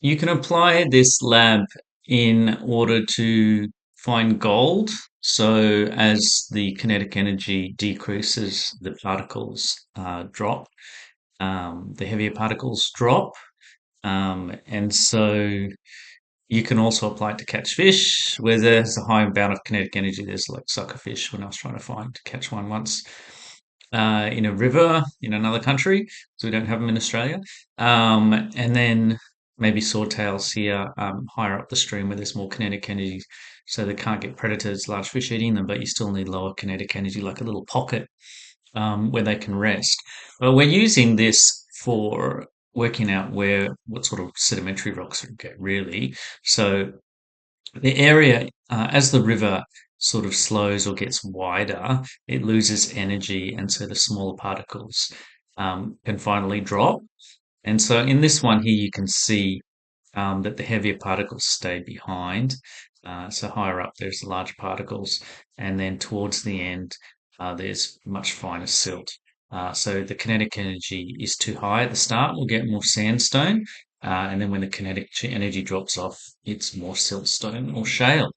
You can apply this lab in order to find gold. So as the kinetic energy decreases, the particles drop, the heavier particles drop. And so you can also apply it to catch fish, where there's a high amount of kinetic energy. There's like suckerfish when I was trying to catch one once in a river in another country, so we don't have them in Australia. And then maybe swordtails here higher up the stream where there's more kinetic energy, so they can't get predators, large fish eating them, but you still need lower kinetic energy, like a little pocket where they can rest. Well, we're using this for working out what sort of sedimentary rocks we get, really. So the area, as the river sort of slows or gets wider, it loses energy, and so the smaller particles can finally drop. And so in this one here, you can see that the heavier particles stay behind. So higher up, there's the large particles, and then towards the end, there's much finer silt. So the kinetic energy is too high at the start. We'll get more sandstone, and then when the kinetic energy drops off, it's more siltstone or shale.